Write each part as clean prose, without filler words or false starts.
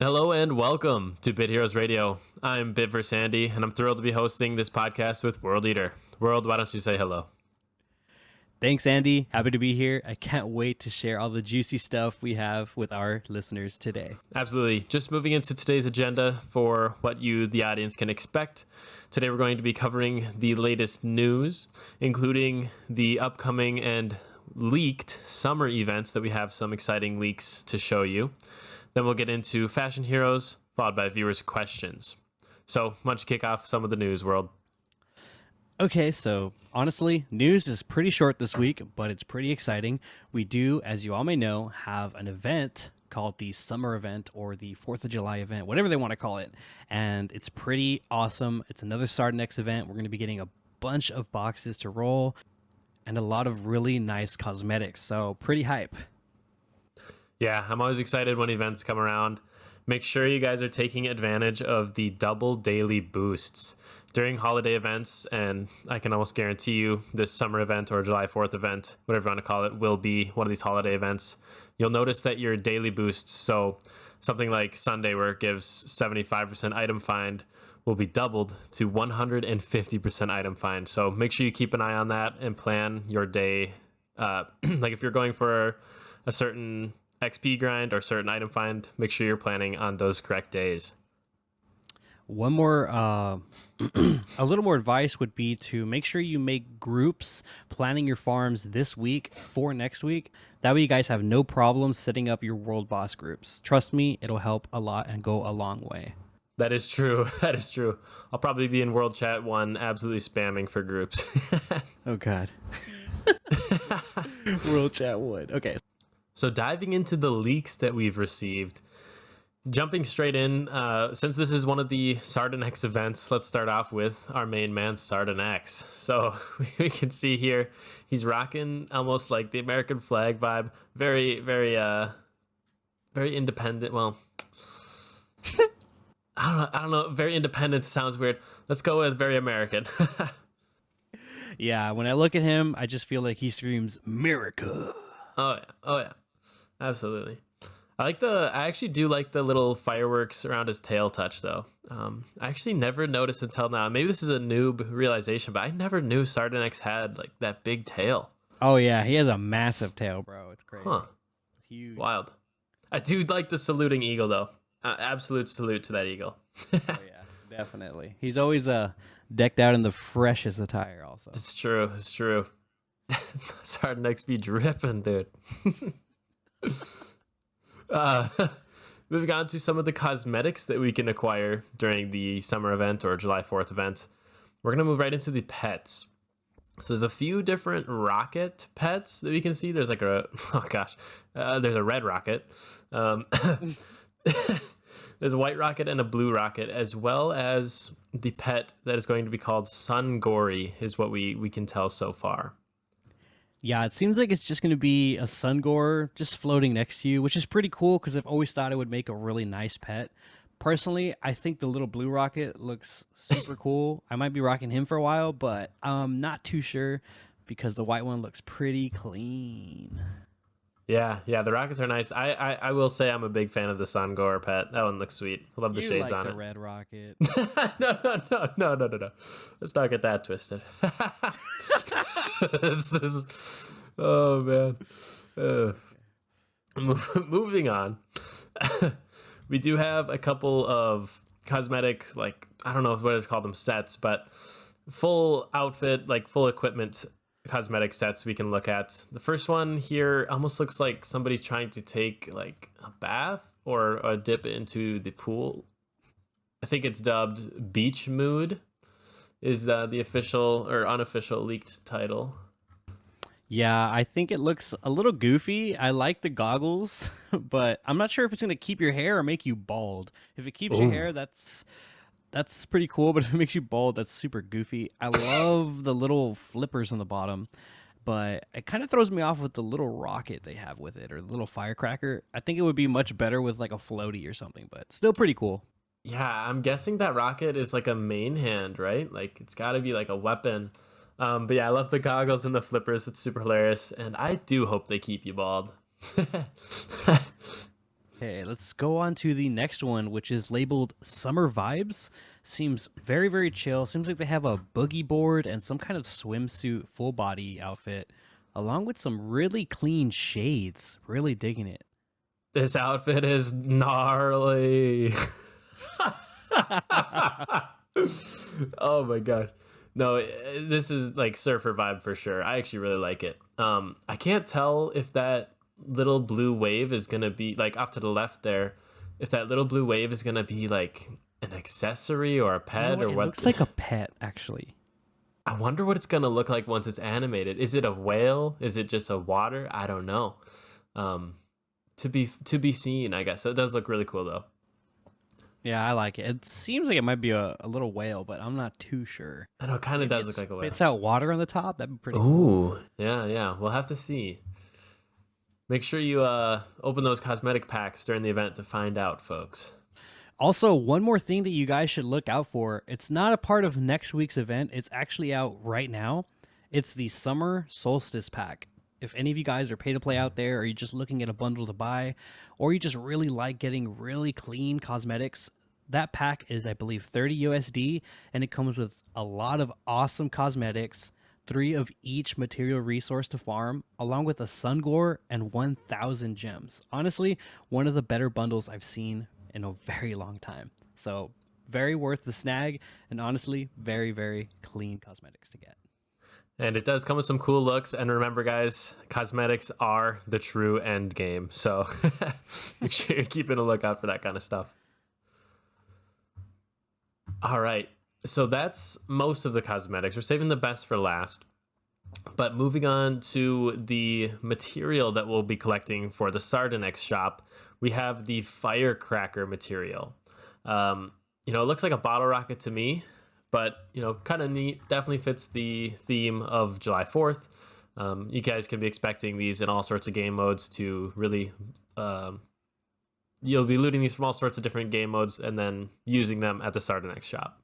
Hello and welcome to Bit Heroes Radio. I'm Bitverse Andy, and I'm thrilled to be hosting this podcast with World Eater. World, why don't you say hello? Thanks, Andy. Happy to be here. I can't wait to share all the juicy stuff we have with our listeners today. Absolutely. Just moving into today's agenda for what you, the audience, can expect. Today we're going to be covering the latest news, including the upcoming and leaked summer events that we have some exciting leaks to show you. Then we'll get into fashion heroes, followed by viewers' questions. So, why don't you kick off some of the news, World? Okay, so honestly, news is pretty short this week, but it's pretty exciting. We do, as you all may know, have an event called the summer event or the 4th of July event, whatever they want to call it. And it's pretty awesome. It's another Sardanex event. We're going to be getting a bunch of boxes to roll and a lot of really nice cosmetics. So, pretty hype. Yeah, I'm always excited when events come around. Make sure you guys are taking advantage of the double daily boosts during holiday events, and I can almost guarantee you this summer event or July 4th event, whatever you want to call it, will be one of these holiday events. You'll notice that your daily boosts, so something like Sunday where it gives 75% item find, will be doubled to 150% item find. So make sure you keep an eye on that and plan your day. Like if you're going for a certain XP grind or certain item find, make sure you're planning on those correct days. One more, a little more advice would be to make sure you make groups planning your farms this week for next week. That way you guys have no problems setting up your world boss groups. Trust me, it'll help a lot and go a long way. That is true. That is true. I'll probably be in World Chat 1 absolutely spamming for groups. Oh, God. World Chat 1. Okay. So diving into the leaks that we've received, jumping straight in, since this is one of the Sardanex events, let's start off with our main man, Sardanex. So we can see here, he's rocking almost like the American flag vibe. Very, very, very independent. Well, I don't know. Very independent sounds weird. Let's go with very American. Yeah, when I look at him, I just feel like he screams, America. Oh yeah. Oh yeah. Absolutely. I actually do like the little fireworks around his tail touch though. I actually never noticed until now. Maybe this is a noob realization, but I never knew Sardanex had like that big tail. Oh, yeah, he has a massive tail, bro. It's crazy. Huh. It's huge. Wild. I do like the saluting eagle though. Absolute salute to that eagle. Oh, yeah, definitely. He's always decked out in the freshest attire also. It's true. It's true. Sardanex be dripping, dude. uh, Moving on to some of the cosmetics that we can acquire during the summer event or July 4th event. We're going to move right into the pets. So there's a few different rocket pets that we can see. There's like there's a red rocket. There's a white rocket and a blue rocket, as well as the pet that is going to be called Sun Gory, is what we can tell so far. Yeah, it seems like it's just going to be a Sungor just floating next to you, which is pretty cool because I've always thought it would make a really nice pet. Personally, I think the little blue rocket looks super cool. I might be rocking him for a while, but I'm not too sure because the white one looks pretty clean. Yeah, the rockets are nice. I will say I'm a big fan of the Sun Gorer pet. That one looks sweet. I love the You shades like on the it. red rocket. No. Let's not get that twisted. Oh man. Moving on. We do have a couple of cosmetic, like, I don't know what it's called them, sets, but full outfit, like full equipment cosmetic sets we can look at. The first one here almost looks like somebody trying to take like a bath or a dip into the pool. I think it's dubbed Beach Mood is the official or unofficial leaked title. Yeah, I think it looks a little goofy. I like the goggles, but I'm not sure if it's going to keep your hair or make you bald. If it keeps your hair, that's pretty cool, but if it makes you bald, that's super goofy. I love the little flippers on the bottom, but it kind of throws me off with the little rocket they have with it or the little firecracker. I think it would be much better with like a floaty or something, but still pretty cool. Yeah, I'm guessing that rocket is like a main hand, right? Like it's got to be like a weapon. But yeah, I love the goggles and the flippers. It's super hilarious, and I do hope they keep you bald. Okay, let's go on to the next one, which is labeled Summer Vibes. Seems very, very chill. Seems like they have a boogie board and some kind of swimsuit full body outfit, along with some really clean shades. Really digging it. This outfit is gnarly. Oh my god. No, this is like surfer vibe for sure. I actually really like it. I can't tell if that little blue wave is gonna be like off to the left there. If that little blue wave is gonna be like an accessory or a You know pet what? or It what. looks like a pet, actually. I wonder what it's gonna look like once it's animated. Is it a whale? Is it just a water? I don't know. Um, to be seen, I guess. That does look really cool though. Yeah, I like it. It seems like it might be a little whale, but I'm not too sure. I know it kind of Maybe does it look like a whale. spits out water on the top. That'd be pretty cool. Ooh, yeah, yeah. We'll have to see. Make sure you open those cosmetic packs during the event to find out, folks. Also, one more thing that you guys should look out for. It's not a part of next week's event. It's actually out right now. It's the Summer Solstice pack. If any of you guys are pay to play out there, or you're just looking at a bundle to buy, or you just really like getting really clean cosmetics, that pack is, I believe, 30 USD, and it comes with a lot of awesome cosmetics, 3 of each material resource to farm, along with a sun gore and 1,000 gems. Honestly, one of the better bundles I've seen in a very long time. So, very worth the snag, and honestly, very, very clean cosmetics to get. And it does come with some cool looks. And remember, guys, cosmetics are the true end game. So make sure you're keeping a lookout for that kind of stuff. All right. So that's most of the cosmetics. We're saving the best for last. But moving on to the material that we'll be collecting for the Sardanex shop, we have the firecracker material. It looks like a bottle rocket to me, but, kind of neat. Definitely fits the theme of July 4th. You guys can be expecting these in all sorts of game modes to really... you'll be looting these from all sorts of different game modes and then using them at the Sardanex shop.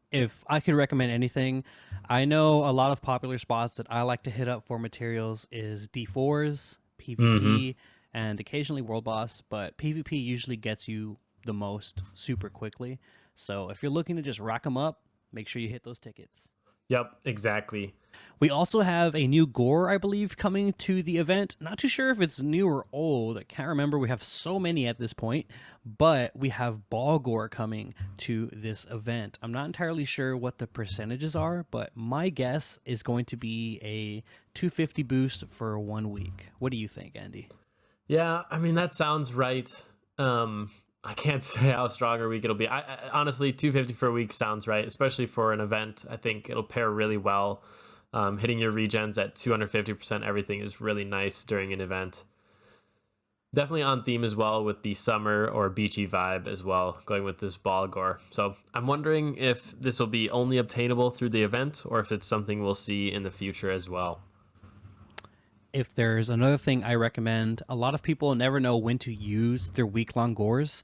If I could recommend anything, I know a lot of popular spots that I like to hit up for materials is D4s, PvP, and occasionally World Boss, but PvP usually gets you the most super quickly. So if you're looking to just rack them up, make sure you hit those tickets. Yep, exactly. We also have a new gore, I believe, coming to the event. Not too sure if it's new or old. I can't remember. We have so many at this point, but we have ball gore coming to this event. I'm not entirely sure what the percentages are, but my guess is going to be a 250 boost for 1 week. What do you think, Andy? Yeah, I mean, that sounds right. I can't say how strong a week it'll be. I honestly, 250 for a week sounds right, especially for an event. I think it'll pair really well. Hitting your regens at 250% everything is really nice during an event. Definitely on theme as well with the summer or beachy vibe as well, going with this ball gore. So I'm wondering if this will be only obtainable through the event or if it's something we'll see in the future as well. If there's another thing I recommend, a lot of people never know when to use their week-long gores.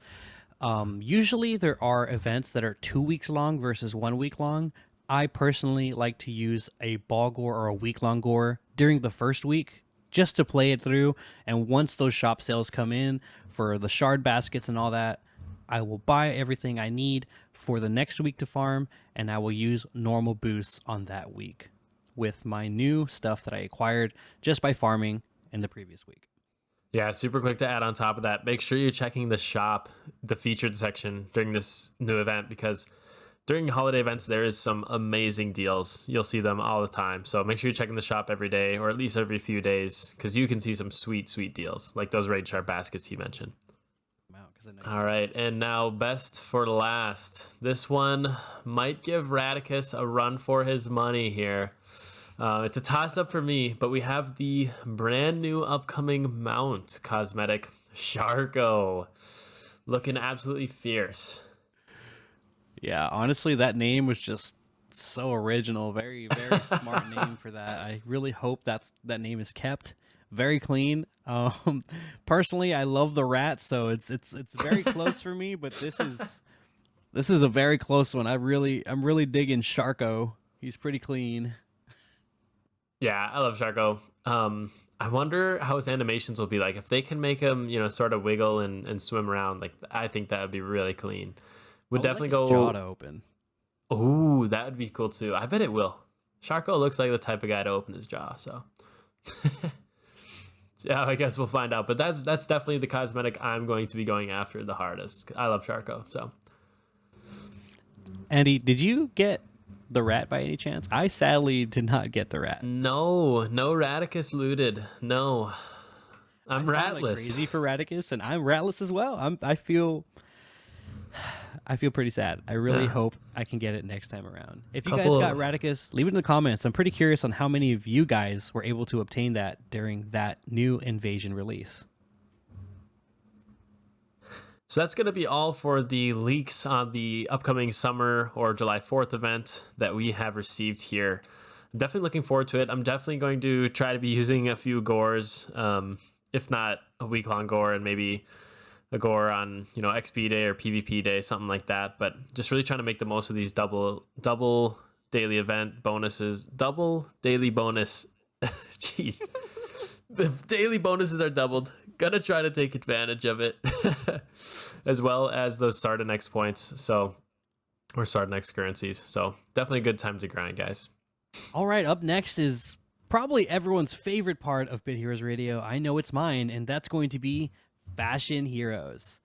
Usually there are events that are 2 weeks long versus 1 week long. I personally like to use a ball gore or a week-long gore during the first week just to play it through. And once those shop sales come in for the shard baskets and all that, I will buy everything I need for the next week to farm, and I will use normal boosts on that week with my new stuff that I acquired just by farming in the previous week. Yeah, super quick to add on top of that. Make sure you're checking the shop, the featured section during this new event, because during holiday events, there is some amazing deals. You'll see them all the time. So make sure you're checking the shop every day or at least every few days because you can see some sweet, sweet deals like those raid sharp baskets he mentioned. All right, and now best for last. This one might give Radicus a run for his money here. It's a toss-up for me, but we have the brand new upcoming mount cosmetic, Sharko, looking absolutely fierce. Yeah, honestly, that name was just so original. Very, very smart name for that. I really hope that name is kept. Very clean. Personally, I love the rat, so it's very close for me. But this is a very close one. I'm really digging Sharko. He's pretty clean. Yeah, I love Sharko. I wonder how his animations will be like if they can make him, sort of wiggle and swim around. Like I think that would be really clean. I Would would like definitely his jaw to go. open. Oh, that would be cool too. I bet it will. Sharko looks like the type of guy to open his jaw. So yeah, I guess we'll find out. But that's definitely the cosmetic I'm going to be going after the hardest. I love Sharko. So Andy, did you get the rat by any chance? I sadly did not get the rat. no Radicus looted. No, I I'm feel like ratless. crazy for Radicus, and I'm ratless as well. I feel pretty sad. I really Yeah. hope I can get it next time around. If you guys Couple got of Radicus, leave it in the comments. I'm pretty curious on how many of you guys were able to obtain that during that new invasion release. So that's going to be all for the leaks on the upcoming summer or July 4th event that we have received here. I'm definitely looking forward to it. I'm definitely going to try to be using a few gores, if not a week-long gore and maybe a gore on, XP day or PvP day, something like that. But just really trying to make the most of these double daily event bonuses, double daily bonus. Jeez. The daily bonuses are doubled. Gonna try to take advantage of it. As well as those Sardanex points. So, or Sardanex currencies. So, definitely a good time to grind, guys. All right, up next is probably everyone's favorite part of Bit Heroes Radio. I know it's mine, and that's going to be Fashion Heroes.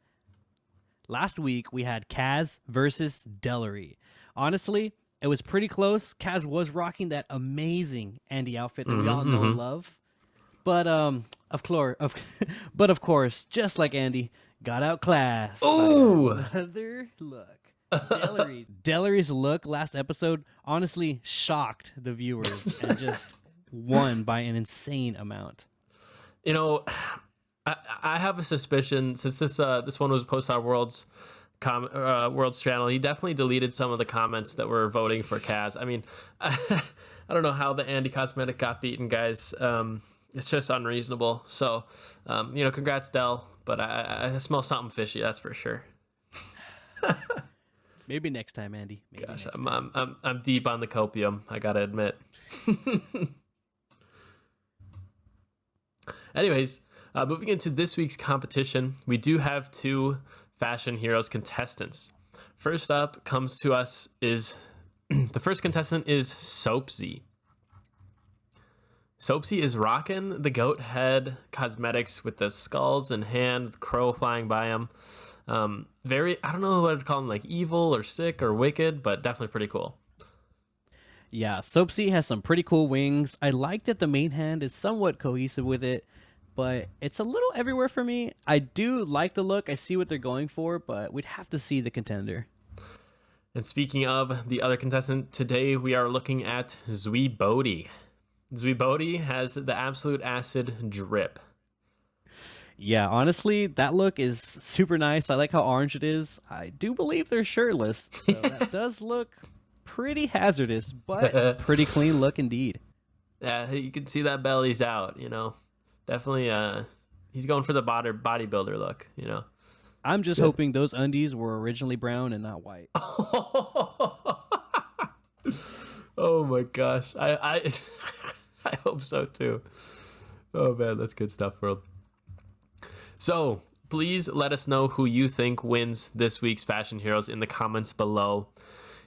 Last week, we had Kaz versus Delary. Honestly, it was pretty close. Kaz was rocking that amazing Andy outfit that we all know and love. But of course, just like Andy, got outclassed. Ooh! Another look. Delary's look last episode honestly shocked the viewers and just won by an insane amount. I have a suspicion since this one was posted on World's channel. He definitely deleted some of the comments that were voting for Kaz. I mean, I don't know how the Andy cosmetic got beaten, guys. It's just unreasonable. So, congrats, Del. But I smell something fishy. That's for sure. Maybe next time, Andy. Maybe Gosh, next time. I'm deep on the copium. I gotta admit. Anyways, moving into this week's competition, we do have two Fashion Heroes contestants. First up comes to us is the first contestant is Soapsy. Soapsy is rocking the goat head cosmetics with the skulls and hand, the crow flying by him. I don't know what to call him, like evil or sick or wicked, but definitely pretty cool. Yeah, Soapsy has some pretty cool wings. I like that the main hand is somewhat cohesive with it, but it's a little everywhere for me. I do like the look. I see what they're going for, but we'd have to see the contender. And speaking of the other contestant, today we are looking at Zui Bodhi. Zui Bodhi has the absolute acid drip. Yeah, honestly, that look is super nice. I like how orange it is. I do believe they're shirtless, so that does look pretty hazardous, but pretty clean look indeed. Yeah, you can see that belly's out, Definitely, he's going for the bodybuilder look, I'm just hoping those undies were originally brown and not white. Oh my gosh. I I hope so too. Oh man, that's good stuff, world. So please let us know who you think wins this week's Fashion Heroes in the comments below.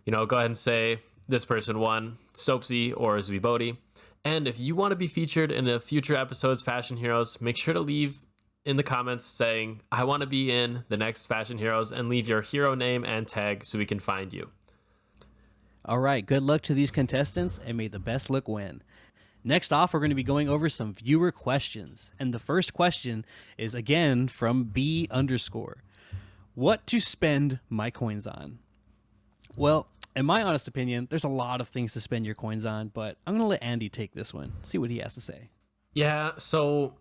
Go ahead and say this person won, Soapsy or Zui Bodhi. And if you want to be featured in a future episode's Fashion Heroes, make sure to leave in the comments saying, I want to be in the next Fashion Heroes, and leave your hero name and tag so we can find you. All right, good luck to these contestants, and may the best look win. Next off, we're going to be going over some viewer questions. And the first question is, again, from B_. What to spend my coins on? Well, in my honest opinion, there's a lot of things to spend your coins on, but I'm going to let Andy take this one, see what he has to say. Yeah, so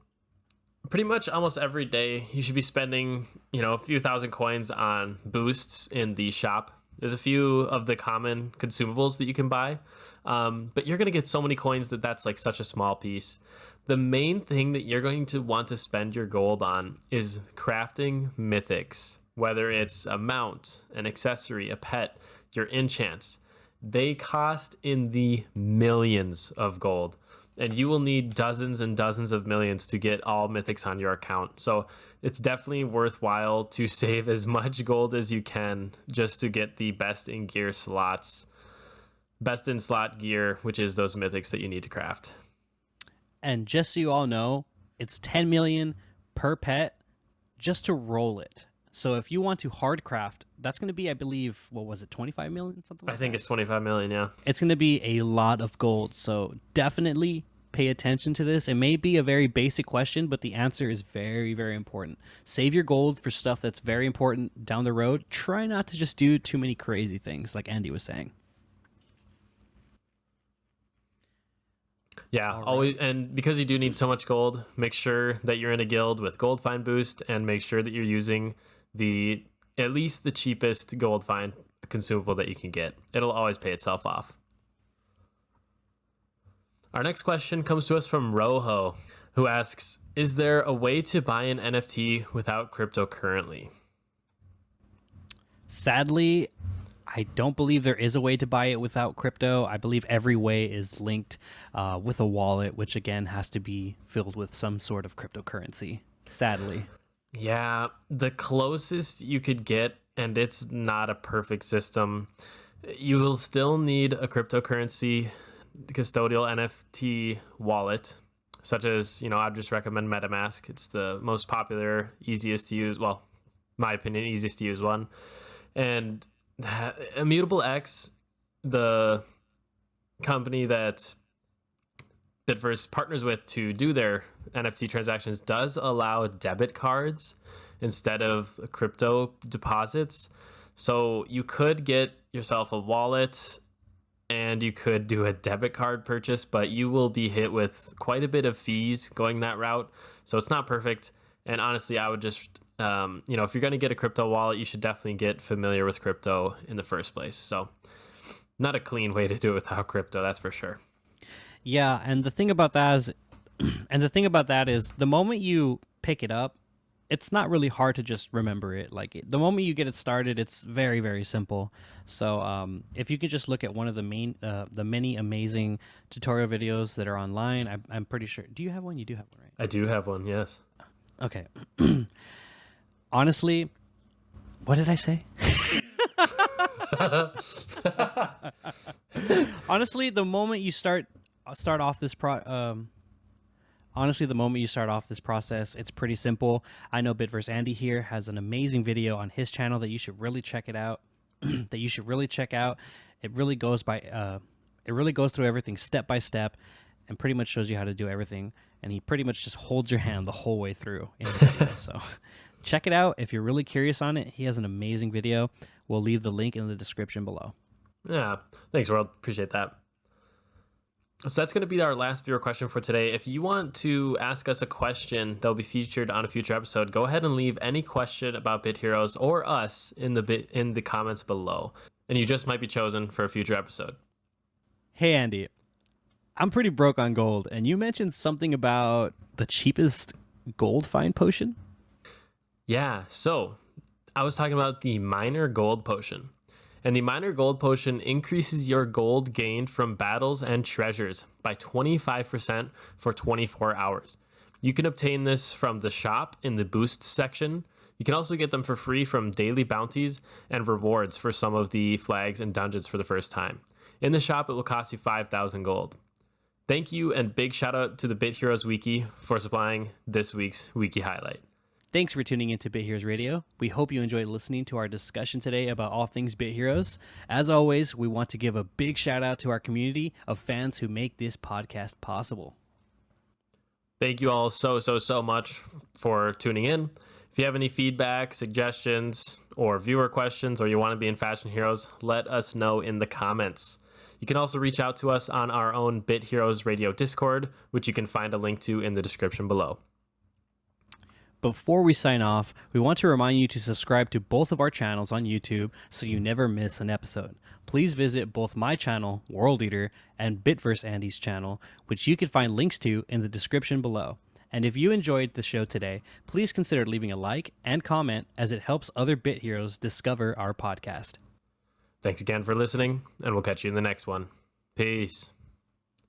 pretty much almost every day you should be spending, a few thousand coins on boosts in the shop. There's a few of the common consumables that you can buy, but you're going to get so many coins that's like such a small piece. The main thing that you're going to want to spend your gold on is crafting mythics, whether it's a mount, an accessory, a pet, your enchants. They cost in the millions of gold. and you will need dozens and dozens of millions to get all mythics on your account. So it's definitely worthwhile to save as much gold as you can just to get the best in gear slots, best in slot gear, which is those mythics that you need to craft. And just so you all know, it's 10 million per pet just to roll it. So if you want to hard craft, that's going to be, I believe, what was it, 25 million, something like that? I think it's 25 million, yeah. It's going to be a lot of gold. So definitely pay attention to this. It may be a very basic question, but the answer is very, very important. Save your gold for stuff that's very important down the road. Try not to just do too many crazy things, like Andy was saying. Yeah, always, and because you do need so much gold, make sure that you're in a guild with gold find boost, and make sure that you're using at least the cheapest gold find consumable that you can get. It'll always pay itself off. Our next question comes to us from Rojo, who asks, is there a way to buy an NFT without crypto currently? Sadly, I don't believe there is a way to buy it without crypto. I believe every way is linked with a wallet, which again has to be filled with some sort of cryptocurrency, sadly. Yeah, the closest you could get, and it's not a perfect system, you will still need a cryptocurrency custodial NFT wallet, such as, I'd just recommend MetaMask. It's the most popular, easiest to use, well, my opinion, easiest to use one. And Immutable X, the company that Bitverse partners with to do their NFT transactions, does allow debit cards instead of crypto deposits. So you could get yourself a wallet and you could do a debit card purchase, but you will be hit with quite a bit of fees going that route. So it's not perfect. And honestly, I would just, if you're going to get a crypto wallet, you should definitely get familiar with crypto in the first place. So not a clean way to do it without crypto, that's for sure. Yeah, and the thing about that is, the moment you pick it up, it's not really hard to just remember it. Like the moment you get it started, it's very, very simple. So if you could just look at one of the many amazing tutorial videos that are online, I'm pretty sure. Do you have one? You do have one, right? I do have one, yes. Okay. Honestly, what did I say? Honestly, the moment you start off this process, it's pretty simple. I know Bitverse Andy here has an amazing video on his channel that you should really check it out. It really goes through everything step by step and pretty much shows you how to do everything. And he pretty much just holds your hand the whole way through in the video. So check it out if you're really curious on it. He has an amazing video. We'll leave the link in the description below. Yeah, thanks, World. Appreciate that. So that's going to be our last viewer question for today. If you want to ask us a question that'll be featured on a future episode, go ahead and leave any question about Bit Heroes or us in the comments below, and you just might be chosen for a future episode. Hey, Andy. I'm pretty broke on gold, and you mentioned something about the cheapest gold find potion? Yeah, so I was talking about the Minor Gold Potion. And the Minor Gold Potion increases your gold gained from battles and treasures by 25% for 24 hours. You can obtain this from the shop in the boost section. You can also get them for free from daily bounties and rewards for some of the flags and dungeons for the first time. In the shop, it will cost you 5,000 gold. Thank you, and big shout out to the Bit Heroes Wiki for supplying this week's Wiki highlight. Thanks for tuning into Bit Heroes Radio. We hope you enjoyed listening to our discussion today about all things Bit Heroes. As always, we want to give a big shout out to our community of fans who make this podcast possible. Thank you all so much for tuning in. If you have any feedback, suggestions, or viewer questions, or you want to be in Fashion Heroes, let us know in the comments. You can also reach out to us on our own Bit Heroes Radio Discord, which you can find a link to in the description below. Before we sign off, we want to remind you to subscribe to both of our channels on YouTube so you never miss an episode. Please visit both my channel, World Eater, and Bitverse Andy's channel, which you can find links to in the description below. And if you enjoyed the show today, please consider leaving a like and comment, as it helps other Bit Heroes discover our podcast. Thanks again for listening, and we'll catch you in the next one. Peace.